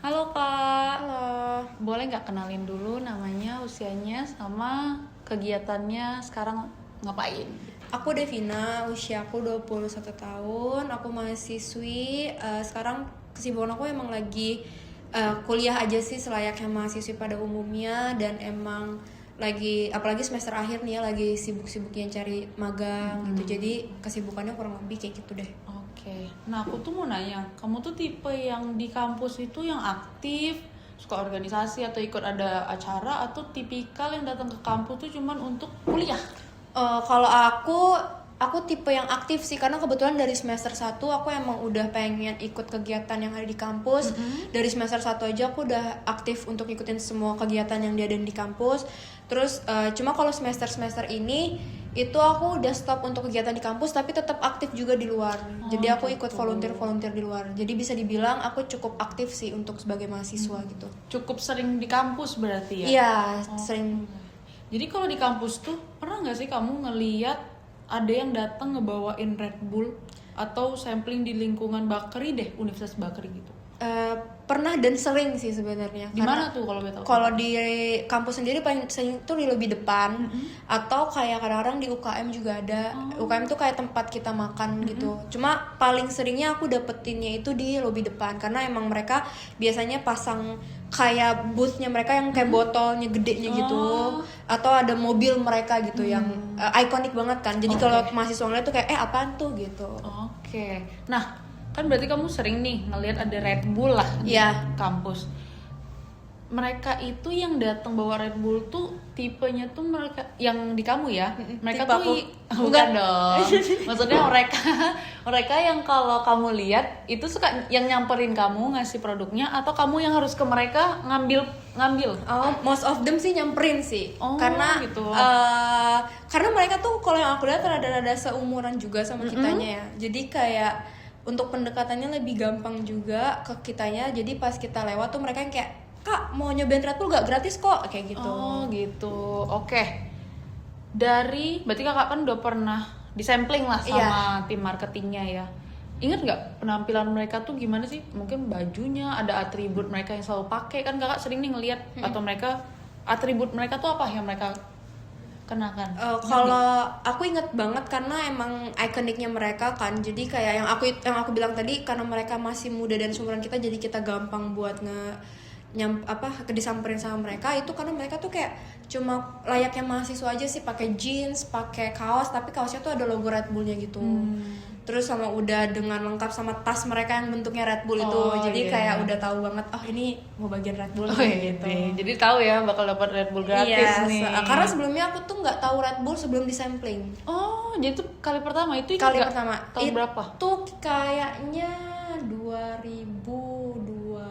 Halo Kak, Halo, boleh nggak kenalin dulu namanya, usianya, sama kegiatannya sekarang ngapain? aku Devina, usia aku 21 tahun, aku mahasiswi. Sekarang kesibukan aku emang lagi kuliah aja sih selayaknya mahasiswi pada umumnya. Dan emang lagi, apalagi semester akhir nih ya, lagi sibuk-sibuknya cari magang gitu. Jadi kesibukannya kurang lebih kayak gitu deh. Oke, nah aku tuh mau nanya, kamu tuh tipe yang di kampus itu yang aktif, suka organisasi atau ikut ada acara, atau tipikal yang datang ke kampus tuh cuman untuk kuliah? Kalau aku tipe yang aktif sih, karena kebetulan dari semester 1 aku emang udah pengen ikut kegiatan yang ada di kampus. Dari semester 1 aja aku udah aktif untuk ikutin semua kegiatan yang diadain di kampus. Terus cuma kalau semester ini itu aku udah stop untuk kegiatan di kampus, tapi tetap aktif juga di luar. Jadi aku ikut volunteer di luar. Jadi bisa dibilang aku cukup aktif sih untuk sebagai mahasiswa gitu. Cukup sering di kampus berarti ya? Iya, sering. Jadi kalau di kampus tuh pernah nggak sih kamu ngeliat ada yang datang ngebawain Red Bull atau sampling di lingkungan Bakri deh, Universitas Bakri gitu? Pernah dan sering sih sebenarnya. Di mana tuh kalau boleh tahu? Kalau di kampus sendiri paling sering tuh di lebih depan, atau kayak kadang-kadang di UKM juga ada. UKM tuh kayak tempat kita makan gitu. Cuma paling seringnya aku dapetinnya itu di lobi depan, karena emang mereka biasanya pasang kayak boothnya mereka yang kayak botolnya gedenya gitu, atau ada mobil mereka gitu yang ikonik banget kan. Jadi kalau mahasiswa ngeliat tuh kayak apaan tuh gitu. Oke. Nah, kan berarti kamu sering nih ngelihat ada Red Bull lah di Iya. kampus. Mereka itu yang datang bawa Red Bull tuh tipenya tuh mereka yang di kamu ya. Mereka Tipe tuh aku. bukan dong. Maksudnya mereka mereka yang kalau kamu lihat itu suka yang nyamperin kamu ngasih produknya, atau kamu yang harus ke mereka ngambil. Oh, most of them sih nyamperin sih. Oh, Karena gitu. karena mereka tuh kalau yang aku lihat rada-rada seumuran juga sama kitanya ya. Jadi kayak untuk pendekatannya lebih gampang juga ke kitanya. Jadi pas kita lewat tuh mereka yang kayak, "Kak, mau nyobain Red Bull gak? Gratis kok." Kayak gitu. Oh gitu, oke. Berarti kakak kan udah pernah disampling lah sama tim marketingnya ya. Ingat nggak penampilan mereka tuh gimana sih? Mungkin bajunya, ada atribut mereka yang selalu pakai, kan kakak sering nih ngelihat, atau mereka atribut mereka tuh apa yang mereka kenakan? Kalau aku inget banget karena emang ikoniknya mereka kan. Jadi kayak yang aku bilang tadi, karena mereka masih muda dan seumuran kita, jadi kita gampang buat disamperin sama mereka. Itu karena mereka tuh kayak cuma layaknya mahasiswa aja sih, pakai jeans, pakai kaos, tapi kaosnya tuh ada logo Red Bullnya gitu. Terus sama udah dengan lengkap sama tas mereka yang bentuknya Red Bull itu. Jadi kayak udah tahu banget, oh ini mau bagian Red Bull gitu. Jadi tahu ya bakal dapat Red Bull gratis nih. Karena sebelumnya aku tuh nggak tahu Red Bull sebelum disampling. Oh, jadi itu kali pertama itu Kali pertama. Tahun berapa? Itu kayaknya 2002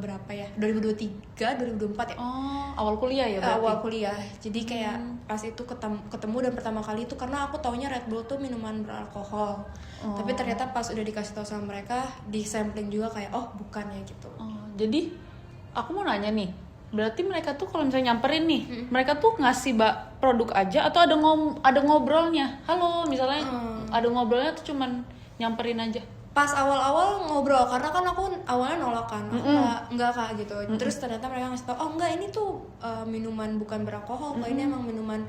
berapa ya? 2023, 2024 ya? Oh, awal kuliah ya berarti? Awal kuliah. Jadi kayak pas itu ketemu dan pertama kali itu, karena aku taunya Red Bull tuh minuman beralkohol. Tapi ternyata pas udah dikasih tahu sama mereka, di sampling juga kayak, oh bukan ya gitu. Jadi aku mau nanya nih, berarti mereka tuh kalau misalnya nyamperin nih, mereka tuh ngasih produk aja atau ada ngobrolnya? Halo, misalnya ada ngobrolnya tuh cuman nyamperin aja? Pas awal-awal ngobrol, karena kan aku awalnya nolak kan, aku enggak Kak gitu. Terus ternyata mereka ngasih tau, oh enggak, ini tuh minuman bukan beralkohol, kok ini emang minuman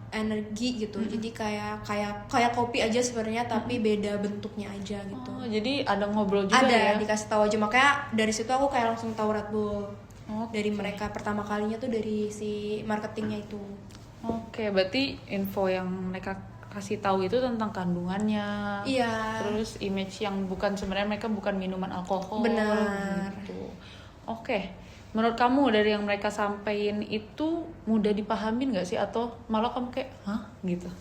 energi gitu. Jadi kayak kopi aja sebenarnya, tapi beda bentuknya aja gitu. Oh, jadi ada ngobrol juga ya? Ada, dikasih tahu aja. Makanya dari situ aku kayak langsung tahu Red Bull. Dari mereka pertama kalinya tuh dari si marketingnya itu. Oke, berarti info yang mereka kasih tahu itu tentang kandungannya. Iya. Terus image yang sebenarnya mereka bukan minuman alkohol. Benar. Gitu. Oke. Menurut kamu dari yang mereka sampaikan itu mudah dipahamin nggak sih, atau malah kamu kayak hah gitu?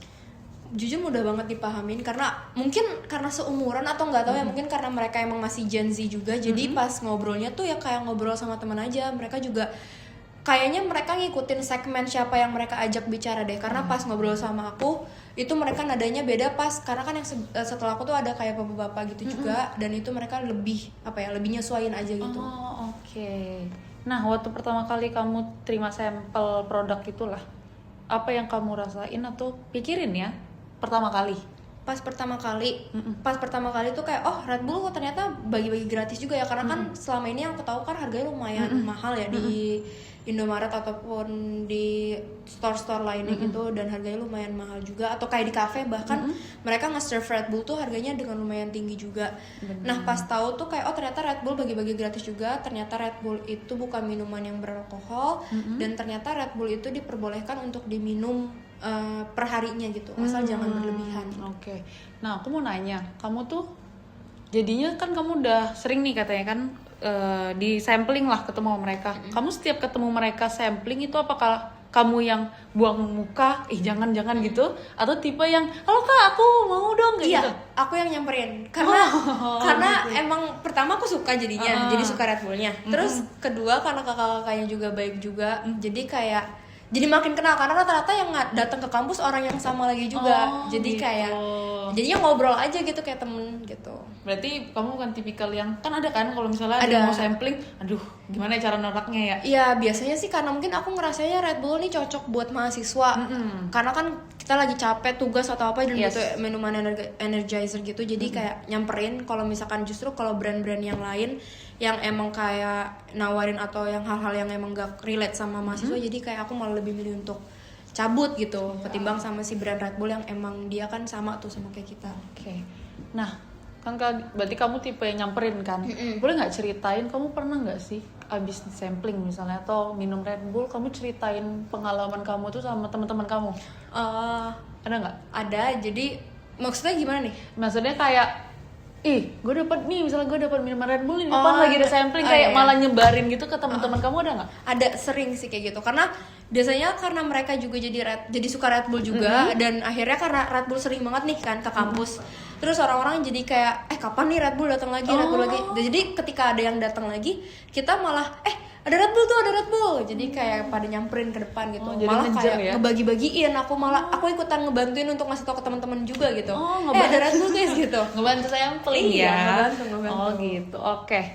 Jujur mudah banget dipahamin, karena mungkin karena seumuran atau nggak tahu ya, mungkin karena mereka emang masih Gen Z juga. Jadi pas ngobrolnya tuh ya kayak ngobrol sama teman aja. Mereka juga kayaknya mereka ngikutin segmen siapa yang mereka ajak bicara deh. Karena pas ngobrol sama aku itu mereka nadanya beda, karena kan yang setelah aku tuh ada kayak bapak-bapak gitu juga, dan itu mereka lebih nyesuaiin aja gitu. Oh, oke. Nah, waktu pertama kali kamu terima sampel produk itulah, apa yang kamu rasain atau pikirin ya pertama kali? pas pertama kali tuh kayak oh Red Bull kok ternyata bagi-bagi gratis juga ya, karena kan selama ini yang aku tahu kan harganya lumayan mahal ya di Indomaret ataupun di store-store lainnya gitu, dan harganya lumayan mahal juga, atau kayak di kafe bahkan mereka nge-serve Red Bull tuh harganya dengan lumayan tinggi juga. Nah pas tahu tuh kayak oh ternyata Red Bull bagi-bagi gratis juga, ternyata Red Bull itu bukan minuman yang beralkohol, dan ternyata Red Bull itu diperbolehkan untuk diminum perharinya gitu, asal jangan berlebihan. Oke. Nah aku mau nanya, kamu tuh jadinya kan kamu udah sering nih katanya kan di sampling lah ketemu sama mereka. Kamu setiap ketemu mereka sampling itu apakah kamu yang buang muka, jangan-jangan gitu, atau tipe yang halo kak aku mau dong kayak gitu? Aku yang nyamperin karena emang pertama aku suka jadinya, jadi suka Red Bullnya. Terus kedua karena kakak-kakaknya juga baik juga, jadi kayak jadi makin kenal karena rata-rata yang datang ke kampus orang yang sama lagi juga, jadi gitu. kayak jadinya ngobrol aja gitu kayak temen gitu. Berarti kamu bukan tipikal yang kan ada kan kalau misalnya ada mau sampling, aduh gimana cara noraknya ya? Iya biasanya sih karena mungkin aku ngerasanya Red Bull nih cocok buat mahasiswa, karena kan kita lagi capek tugas atau apa dan butuh minuman energizer gitu, jadi kayak nyamperin. Kalau misalkan justru kalau brand-brand yang lain yang emang kayak nawarin atau yang hal-hal yang emang gak relate sama mahasiswa, jadi kayak aku malah lebih milih untuk cabut gitu ketimbang sama si brand Red Bull yang emang dia kan sama tuh sama kayak kita. Oke. Nah kan berarti kamu tipe yang nyamperin kan? Boleh nggak ceritain kamu pernah nggak sih abis sampling misalnya atau minum Red Bull, kamu ceritain pengalaman kamu tuh sama teman-teman kamu? Ada nggak? Ada. Jadi maksudnya gimana nih? Maksudnya kayak gue dapat nih, misalnya gue dapat minuman Red Bull di depan lagi ada sampling, kayak malah nyebarin gitu ke teman-teman kamu, ada nggak? Ada, sering sih kayak gitu, karena biasanya karena mereka juga jadi suka Red Bull juga, dan akhirnya karena Red Bull sering banget nih kan ke kampus, terus orang-orang jadi kayak kapan nih Red Bull datang lagi, Red Bull lagi. Jadi ketika ada yang datang lagi, kita malah ada Red Bull tuh, ada Red Bull. Jadi kayak pada nyamperin ke depan gitu. Malah kayak ngebagi-bagiin, aku ikutan ngebantuin untuk ngasih tau ke teman-teman juga gitu. Ada Red Bull guys gitu. Ngebantu sampling ya. Ngebantu. Gitu. Oke.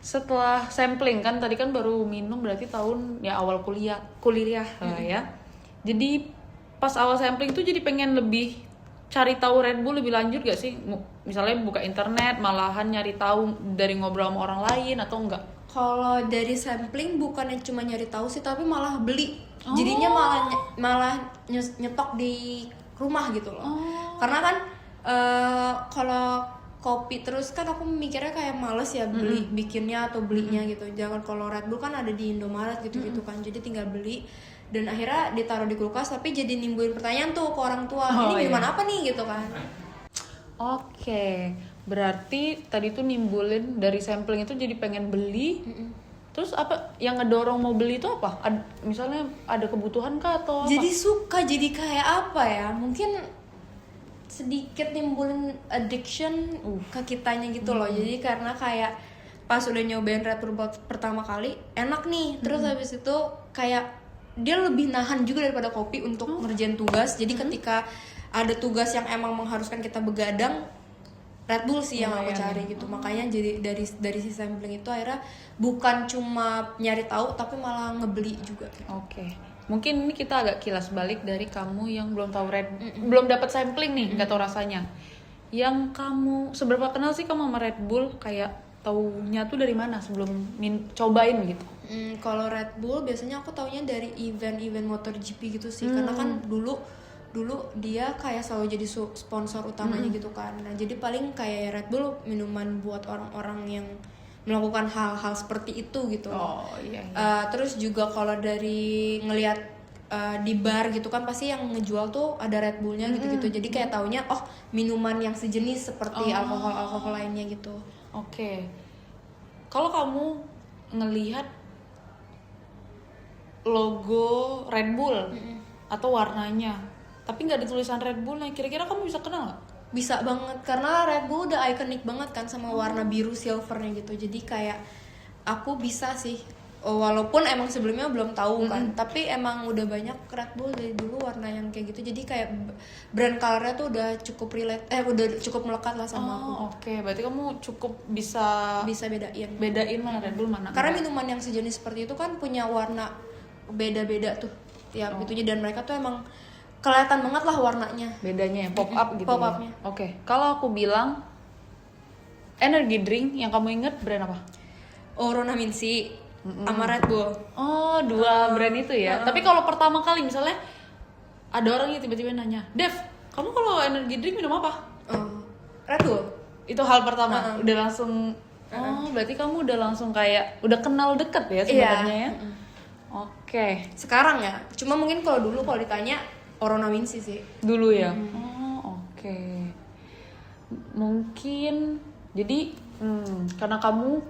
Setelah sampling kan tadi kan baru minum berarti tahun ya awal kuliah lah ya. Jadi pas awal sampling tuh jadi pengen lebih cari tahu Red Bull lebih lanjut gak sih? Misalnya buka internet, malahan nyari tahu dari ngobrol sama orang lain atau enggak? Kalau dari sampling bukannya cuma nyari tahu sih, tapi malah beli. Jadinya malah nyetok di rumah gitu loh. Karena kan kalau kopi terus kan aku mikirnya kayak males ya beli bikinnya atau belinya gitu. Jangan kalau Red Bull kan ada di Indomaret gitu-gitu kan. Jadi tinggal beli dan akhirnya ditaruh di kulkas, tapi jadi nimbulin pertanyaan tuh ke orang tua. Ini minuman apa nih gitu kan. Oke. Berarti tadi tuh nimbulin dari sampling itu jadi pengen beli. Terus apa yang ngedorong mau beli itu apa? Misalnya ada kebutuhan kah atau jadi apa? suka, jadi kayak apa ya, mungkin sedikit nimbulin addiction ke kitanya gitu loh. Jadi karena kayak pas udah nyobain Red Bull pertama kali enak nih, terus habis itu kayak dia lebih nahan juga daripada kopi untuk ngerjain tugas. Jadi ketika ada tugas yang emang mengharuskan kita begadang, Red Bull sih yang aku cari gitu. Makanya jadi dari si sampling itu akhirnya bukan cuma nyari tahu tapi malah ngebeli juga. Oke. Mungkin ini kita agak kilas balik dari kamu yang belum tahu belum dapat sampling nih, nggak tahu rasanya. Yang kamu seberapa kenal sih kamu sama Red Bull? Kayak taunya tuh dari mana sebelum cobain gitu? Kalau Red Bull biasanya aku taunya dari event MotoGP gitu sih. Karena kan dulu dia kayak selalu jadi sponsor utamanya gitu kan. Nah, jadi paling kayak Red Bull minuman buat orang-orang yang melakukan hal-hal seperti itu gitu. Terus juga kalau dari ngelihat di bar gitu kan pasti yang ngejual tuh ada Red Bullnya gitu-gitu. Jadi kayak taunya minuman yang sejenis seperti alkohol lainnya gitu. Oke. Kalau kamu ngelihat logo Red Bull atau warnanya tapi nggak ada tulisan Red Bull, nah kira-kira kamu bisa kenal nggak? Bisa banget, karena Red Bull udah ikonik banget kan sama warna biru silvernya gitu. Jadi kayak aku bisa sih, walaupun emang sebelumnya belum tahu kan, tapi emang udah banyak Red Bull dari dulu warna yang kayak gitu. Jadi kayak brand colornya tuh udah cukup udah cukup melekat lah sama aku. Oke, berarti kamu cukup bisa bedain mana Red Bull mana. Karena minuman yang sejenis seperti itu kan punya warna beda-beda tuh tiap itunya, dan mereka tuh emang kelihatan banget lah warnanya. Bedanya ya, pop up gitu. Pop ya? up-nya. Oke, kalau aku bilang energy drink yang kamu inget brand apa? Orona Minsi sama Red Bull. Oh, dua brand itu ya. Tapi kalau pertama kali misalnya ada orang yang tiba-tiba nanya, Dev, kamu kalau energy drink minum apa? Red Bull. Itu hal pertama. Udah langsung. Oh, berarti kamu udah langsung kayak udah kenal deket ya sebenarnya ya. Oke. Sekarang ya. Cuma mungkin kalau dulu kalau ditanya Orona Minsi sih. Dulu ya. Oh, oke. Mungkin jadi karena kamu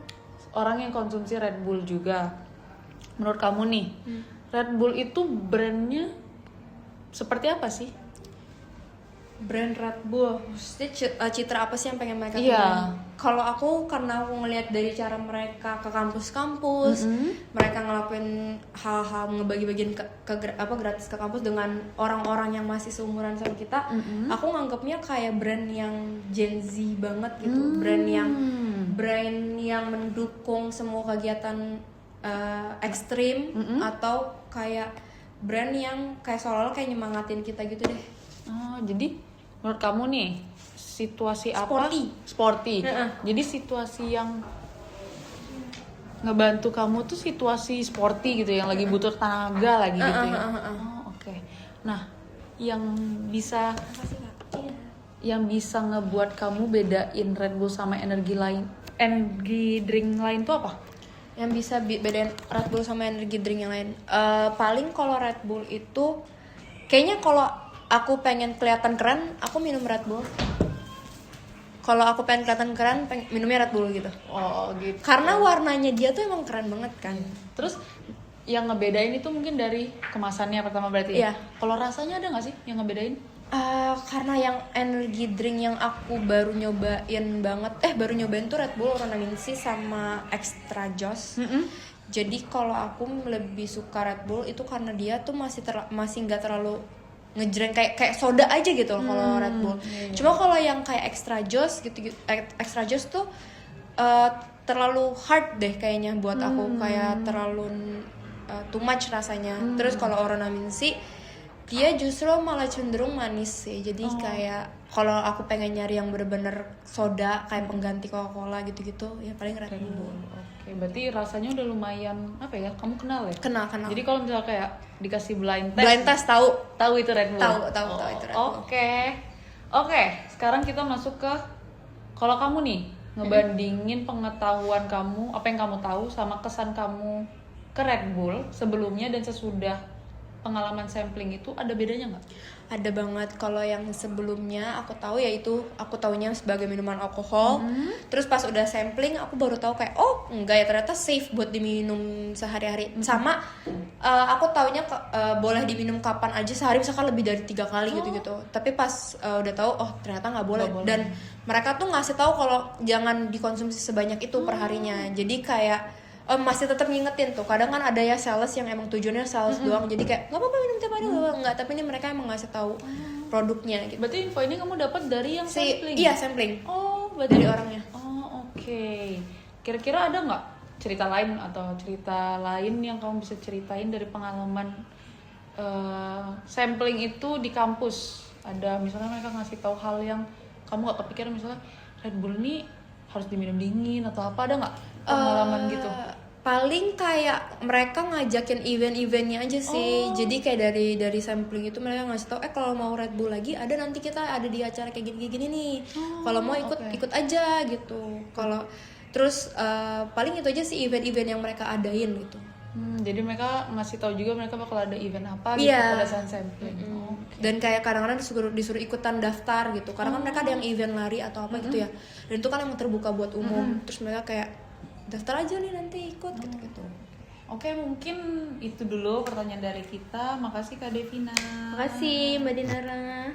orang yang konsumsi Red Bull juga. Menurut kamu nih, Red Bull itu brandnya seperti apa sih? Brand Red Bull. Maksudnya citra apa sih yang pengen mereka Iya. tunjukin? Kalau aku karena aku ngelihat dari cara mereka ke kampus-kampus, mereka ngelakuin hal-hal ngebagi-bagiin gratis ke kampus dengan orang-orang yang masih seumuran sama kita, aku nganggapnya kayak brand yang Gen Z banget gitu, brand yang mendukung semua kegiatan ekstrim atau kayak brand yang kayak seolah-olah kayak nyemangatin kita gitu deh. Oh, jadi menurut kamu nih situasi apa? Sporty. Jadi situasi yang ngebantu kamu tuh situasi sporty gitu yang lagi butuh tenaga lagi gitu ya. Oh, oke. Nah, yang bisa ngebuat kamu bedain Red Bull sama energi drink lain tuh apa? Yang bisa bedain Red Bull sama energi drink yang lain, paling kalau Red Bull itu kayaknya kalau aku pengen kelihatan keren aku minum Red Bull. Kalau aku pengen kelihatan keren minumnya Red Bull gitu. Oh, gitu. Karena warnanya dia tuh emang keren banget kan. Terus yang ngebedain itu mungkin dari kemasannya pertama berarti ya? Iya. Kalau rasanya ada nggak sih yang ngebedain? Karena yang energy drink yang aku baru nyobain tuh Red Bull, Orona Minsi sama Extra Joss. Jadi kalau aku lebih suka Red Bull itu karena dia tuh masih nggak terlalu ngejreng kayak soda aja gitu loh kalau Red Bull. Cuma kalau yang kayak Extra Joss gitu, Extra Joss tuh terlalu hard deh kayaknya buat aku, kayak terlalu too much rasanya. Terus kalau Orona Minsi dia justru malah cenderung manis sih. Jadi kayak kalau aku pengen nyari yang bener-bener soda kayak pengganti Coca-Cola gitu-gitu, ya paling Red Bull. Oke, berarti rasanya udah lumayan apa ya? Kamu kenal ya? Kenal. Jadi kalau misalnya kayak dikasih blind test tahu itu Red Bull. Tahu itu Red Bull. Oke, sekarang kita masuk ke kalau kamu nih ngebandingin pengetahuan kamu, apa yang kamu tahu sama kesan kamu ke Red Bull sebelumnya dan sesudah pengalaman sampling itu ada bedanya nggak? Ada banget. Kalau yang sebelumnya aku tahu yaitu aku taunya sebagai minuman alkohol. Terus pas udah sampling aku baru tahu kayak oh enggak ya, ternyata safe buat diminum sehari-hari. Sama aku taunya boleh diminum kapan aja sehari, misalkan lebih dari 3 kali gitu-gitu. Tapi pas udah tahu oh ternyata nggak boleh. Dan mereka tuh ngasih tahu kalau jangan dikonsumsi sebanyak itu per harinya. Jadi kayak masih tetap ngingetin tuh. Kadang kan ada ya sales yang emang tujuannya sales doang. Jadi kayak nggak apa-apa minum tiap hari, nggak. Tapi ini mereka emang ngasih tahu produknya gitu. Berarti info ini kamu dapat dari yang sampling? Iya, sampling. Oh, berarti dari orangnya. Oh, oke. Kira-kira ada nggak cerita lain yang kamu bisa ceritain dari pengalaman sampling itu di kampus? Ada misalnya mereka ngasih tahu hal yang kamu nggak kepikiran, misalnya Red Bull ini harus diminum dingin atau apa, ada nggak pengalaman gitu? Paling kayak mereka ngajakin event-eventnya aja sih. Jadi kayak dari sampling itu mereka ngasih tau kalau mau Red Bull lagi ada, nanti kita ada di acara kayak gini-gini nih. Kalau mau ikut aja gitu. Kalau terus paling itu aja sih event-event yang mereka adain gitu. Jadi mereka ngasih tahu juga mereka bakal ada event apa gitu pada saat sampling. Dan kayak kadang-kadang disuruh ikutan daftar gitu. Karena kan mereka ada yang event lari atau apa gitu ya. Dan itu kan emang terbuka buat umum. Terus mereka kayak daftar aja nih nanti ikut gitu-gitu. Oke, mungkin itu dulu pertanyaan dari kita. Makasih Kak Devina. Makasih Mbak Dinara.